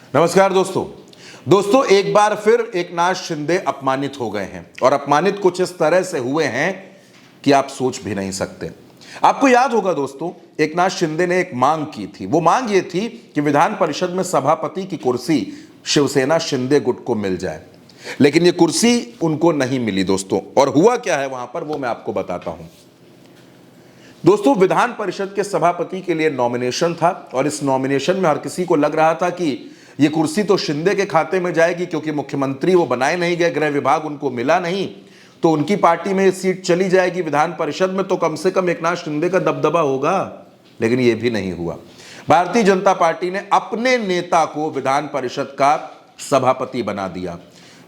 नमस्कार दोस्तों एक बार फिर एकनाथ शिंदे अपमानित हो गए हैं और अपमानित कुछ इस तरह से हुए हैं कि आप सोच भी नहीं सकते। आपको याद होगा दोस्तों, एकनाथ शिंदे ने एक मांग की थी। वो मांग ये थी कि विधान परिषद में सभापति की कुर्सी शिवसेना शिंदे गुट को मिल जाए, लेकिन ये कुर्सी उनको नहीं मिली दोस्तों। और हुआ क्या है वहां पर वो मैं आपको बताता हूं। दोस्तों, विधान परिषद के सभापति के लिए नॉमिनेशन था और इस नॉमिनेशन में हर किसी को लग रहा था कि ये कुर्सी तो शिंदे के खाते में जाएगी, क्योंकि मुख्यमंत्री वो बनाए नहीं गए, गृह विभाग उनको मिला नहीं, तो उनकी पार्टी में सीट चली जाएगी। विधान परिषद में तो कम से कम एकनाथ शिंदे का दबदबा होगा। लेकिन ये भी नहीं हुआ। भारतीय जनता पार्टी ने अपने नेता को विधान परिषद का सभापति बना दिया।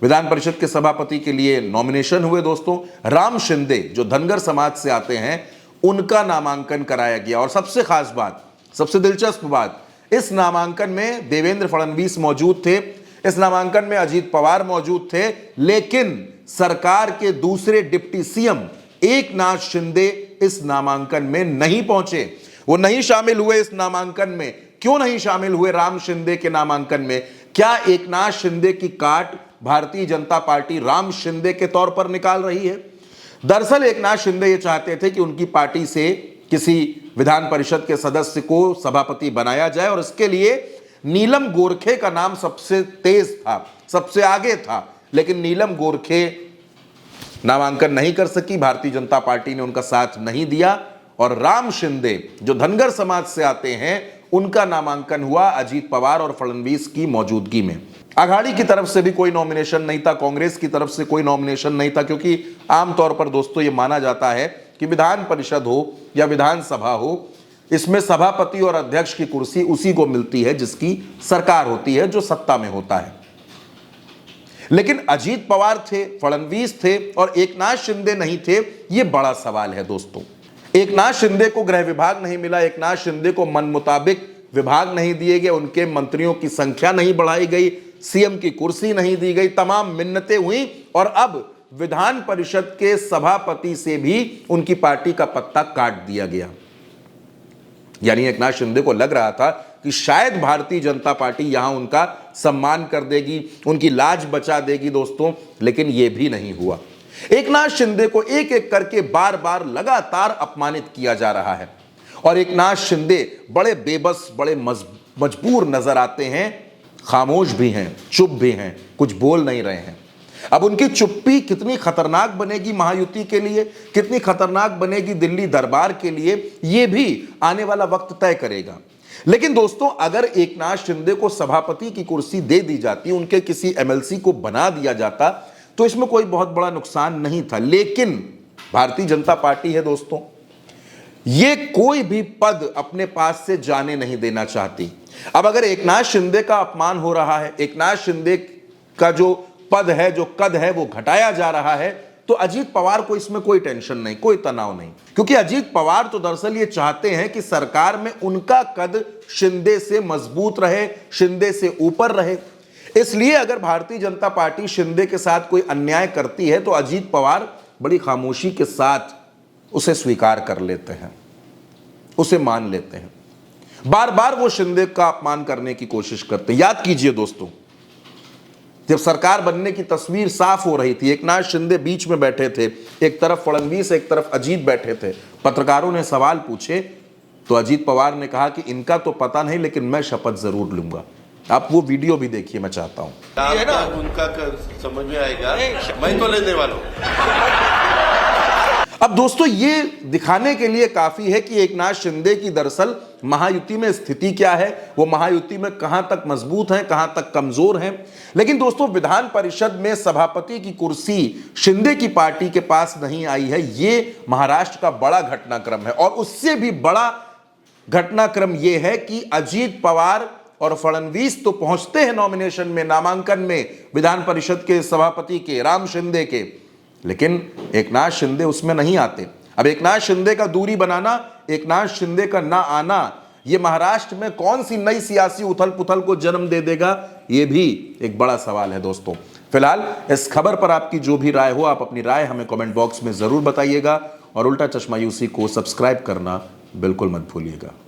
विधान परिषद के सभापति के लिए नॉमिनेशन हुए दोस्तों। राम शिंदे जो धनगर समाज से आते हैं, उनका नामांकन कराया गया। और सबसे खास बात, सबसे दिलचस्प बात, इस नामांकन में देवेंद्र फडणवीस मौजूद थे, इस नामांकन में अजीत पवार मौजूद थे, लेकिन सरकार के दूसरे डिप्टी सीएम एकनाथ शिंदे इस नामांकन में नहीं पहुंचे। वो नहीं शामिल हुए इस नामांकन में। क्यों नहीं शामिल हुए राम शिंदे के नामांकन में? क्या एकनाथ शिंदे की काट भारतीय जनता पार्टी राम शिंदे के तौर पर निकाल रही है? दरअसल एकनाथ शिंदे ये चाहते थे कि उनकी पार्टी से किसी विधान परिषद के सदस्य को सभापति बनाया जाए, और इसके लिए नीलम गोरखे का नाम सबसे तेज था, सबसे आगे था। लेकिन नीलम गोरखे नामांकन नहीं कर सकी, भारतीय जनता पार्टी ने उनका साथ नहीं दिया, और राम शिंदे जो धनगर समाज से आते हैं, उनका नामांकन हुआ अजीत पवार और फडणवीस की मौजूदगी में। अघाड़ी की तरफ से भी कोई नॉमिनेशन नहीं था, कांग्रेस की तरफ से कोई नॉमिनेशन नहीं था, क्योंकि आमतौर पर दोस्तों ये माना जाता है कि विधान परिषद हो या विधानसभा हो, इसमें सभापति और अध्यक्ष की कुर्सी उसी को मिलती है जिसकी सरकार होती है, जो सत्ता में होता है। लेकिन अजीत पवार थे, फडणवीस थे और एकनाथ शिंदे नहीं थे। यह बड़ा सवाल है दोस्तों। एकनाथ शिंदे को गृह विभाग नहीं मिला, एकनाथ शिंदे को मन मुताबिक विभाग नहीं दिए गए, उनके मंत्रियों की संख्या नहीं बढ़ाई गई, सीएम की कुर्सी नहीं दी गई, तमाम मिन्नतें हुई, और अब विधान परिषद के सभापति से भी उनकी पार्टी का पत्ता काट दिया गया। यानी एकनाथ शिंदे को लग रहा था कि शायद भारतीय जनता पार्टी यहां उनका सम्मान कर देगी, उनकी लाज बचा देगी दोस्तों, लेकिन यह भी नहीं हुआ। एकनाथ शिंदे को एक एक करके बार बार लगातार अपमानित किया जा रहा है, और एकनाथ शिंदे बड़े बेबस, बड़े मजबूर नजर आते हैं, खामोश भी हैं, चुप भी हैं, कुछ बोल नहीं रहे हैं। अब उनकी चुप्पी कितनी खतरनाक बनेगी महायुति के लिए, कितनी खतरनाक बनेगी दिल्ली दरबार के लिए, यह भी आने वाला वक्त तय करेगा। लेकिन दोस्तों, अगर एकनाथ शिंदे को सभापति की कुर्सी दे दी जाती, उनके किसी एमएलसी को बना दिया जाता, तो इसमें कोई बहुत बड़ा नुकसान नहीं था। लेकिन भारतीय जनता पार्टी है दोस्तों, ये कोई भी पद अपने पास से जाने नहीं देना चाहती। अब अगर एकनाथ शिंदे का अपमान हो रहा है, एकनाथ शिंदे का जो पद है, जो कद है, वो घटाया जा रहा है, तो अजीत पवार को इसमें कोई टेंशन नहीं, कोई तनाव नहीं, क्योंकि अजीत पवार तो दरअसल ये चाहते हैं कि सरकार में उनका कद शिंदे से मजबूत रहे, शिंदे से ऊपर रहे। इसलिए अगर भारतीय जनता पार्टी शिंदे के साथ कोई अन्याय करती है, तो अजीत पवार बड़ी खामोशी के साथ उसे स्वीकार कर लेते हैं, उसे मान लेते हैं। बार बार वो शिंदे का अपमान करने की कोशिश करते हैं। याद कीजिए दोस्तों, जब सरकार बनने की तस्वीर साफ हो रही थी, एकनाथ शिंदे बीच में बैठे थे, एक तरफ फडणवीस, एक तरफ अजीत बैठे थे। पत्रकारों ने सवाल पूछे तो अजीत पवार ने कहा कि इनका तो पता नहीं, लेकिन मैं शपथ जरूर लूंगा। आप वो वीडियो भी देखिए, मैं चाहता हूं। ये ना उनका समझ में आएगा, मैं तो लेने वाला हूं। अब दोस्तों, ये दिखाने के लिए काफी है कि एकनाथ शिंदे की दरअसल महायुति में स्थिति क्या है, वो महायुति में कहां तक मजबूत हैं, कहां तक कमजोर हैं। लेकिन दोस्तों, विधान परिषद में सभापति की कुर्सी शिंदे की पार्टी के पास नहीं आई है, ये महाराष्ट्र का बड़ा घटनाक्रम है। और उससे भी बड़ा घटनाक्रम यह है कि अजीत पवार और फडणवीस तो पहुंचते हैं नॉमिनेशन में, नामांकन में, विधान परिषद के सभापति के, राम शिंदे के, लेकिन एकनाथ शिंदे उसमें नहीं आते। अब एकनाथ शिंदे का दूरी बनाना, एकनाथ शिंदे का ना आना, यह महाराष्ट्र में कौन सी नई सियासी उथल पुथल को जन्म दे देगा, यह भी एक बड़ा सवाल है दोस्तों। फिलहाल इस खबर पर आपकी जो भी राय हो, आप अपनी राय हमें कमेंट बॉक्स में जरूर बताइएगा, और उल्टा चश्मा यूसी को सब्सक्राइब करना बिल्कुल मत भूलिएगा।